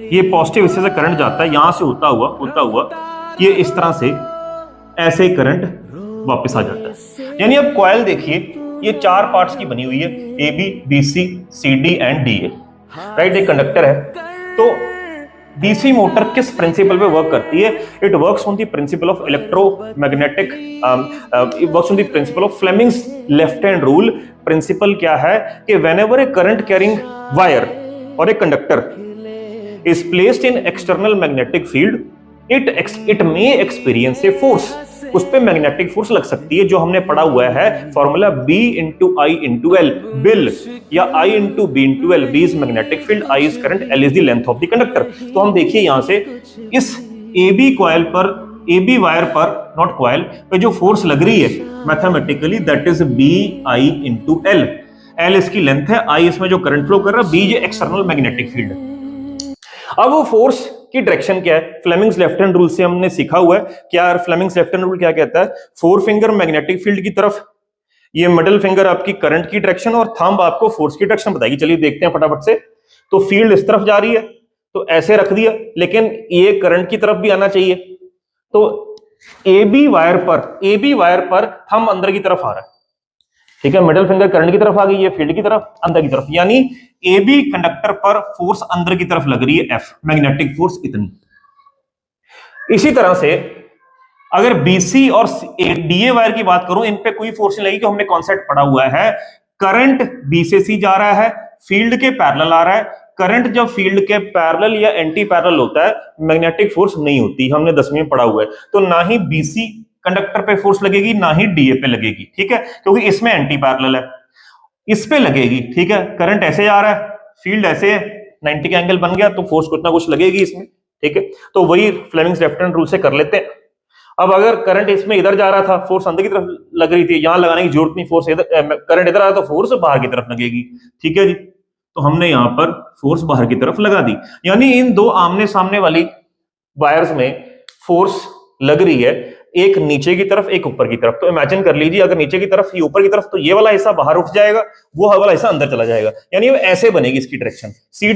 ये पॉजिटिव हिस्से से करंट जाता है, यहां से होता हुआ ये इस तरह से ऐसे ही करंट वापस आ जाता है। यानी अब कॉइल देखिए, ये 4 पार्ट्स की बनी हुई है, A B, B C, C D and D A, right. एक कंडक्टर है। तो डीसी मोटर किस प्रिंसिपल पे वर्क करती है? It works on the principle of electromagnetic, works on the principle of Fleming's left hand rule. Principle क्या है कि whenever a current carrying wire और a conductor is placed in external magnetic field, it may experience a force। उस पे magnetic force लग सकती है, जो हमने पढ़ा हुआ है formula B into I into L, bill, या I into B into L। B is magnetic field, I is current, L is the length of the conductor। तो हम देखिए यहां से इस AB कॉइल पर, AB वायर पर, नॉट कॉइल पे जो फोर्स लग रही है mathematically, that is BI into L। L इसकी लेंथ है, I इसमें जो करंट फ्लो कर रहा है, B ये एक्सटर्नल मैग्नेटिक फील्ड है। अब वो फोर्स की डायरेक्शन क्या है? फ्लेमिंग्स लेफ्ट हैंड रूल से हमने सीखा हुआ है। क्या फ्लेमिंग्स लेफ्ट हैंड रूल क्या कहता है? 4 फिंगर मैग्नेटिक फील्ड की तरफ, ये मिडिल फिंगर आपकी करंट की डायरेक्शन और थंब आपको फोर्स की डायरेक्शन बताएगी। चलिए देखते हैं फटाफट से। तो फील्ड इस तरफ जा रही है, तो ऐसे रख दिया, लेकिन ये करंट की तरफ भी आना चाहिए। तो ए बी वायर पर थंब अंदर की तरफ आ रहा है, ठीक है। मिडिल फिंगर करंट की तरफ आ गई, ये फील्ड की तरफ, अंदर की तरफ, यानी ए बी कंडक्टर पर फोर्स अंदर की तरफ लग रही है, एफ, मैग्नेटिक फोर्स इतनी। इसी तरह से अगर बीसी और डीए वायर की बात करूं, इन पे कोई फोर्स नहीं लगेगी, क्योंकि हमने कॉन्सेप्ट पढ़ा हुआ है। करंट बी से सी जा रहा है, फील्ड के पैरेलल आ रहा है। करंट जब फील्ड के पैरेलल या एंटी पैरेलल होता है, मैग्नेटिक फोर्स नहीं होती, हमने 10वीं में पढ़ा हुआ है। तो ना ही बीसी कंडक्टर पे फोर्स लगेगी, ना ही डीए पे लगेगी, ठीक है, क्योंकि इसमें एंटी पैरेलल है। इस पे लगेगी, ठीक है। करंट ऐसे आ रहा है, फील्ड ऐसे है, 90 का एंगल बन गया, तो फोर्स कुछ ना कुछ लगेगी इसमें, ठीक है। तो वही फ्लेमिंग्स लेफ्ट हैंड रूल से कर लेते हैं। अब अगर करंट इसमें इधर जा रहा था, फोर्स अंदर की तरफ लग रही थी, यहां लगाने की जरूरत नहीं, फोर्स इधर, करंट इधर आ रहा तो फोर्स बाहर की तरफ लगेगी, ठीक है जी। तो हमने यहां पर फोर्स बाहर की तरफ लगा दी, यानी इन दो आमने सामने वाली वायर्स में फोर्स लग रही है, एक नीचे की तरफ, एक ऊपर की तरफ। तो इमेजिन कर लीजिए, अगर नीचे की तरफ, ये ऊपर की तरफ, तो ये वाला हिस्सा बाहर उठ जाएगा, वो वाला हिस्सा अंदर चला जाएगा, यानी वो ऐसे बनेगी इसकी डायरेक्शन। सी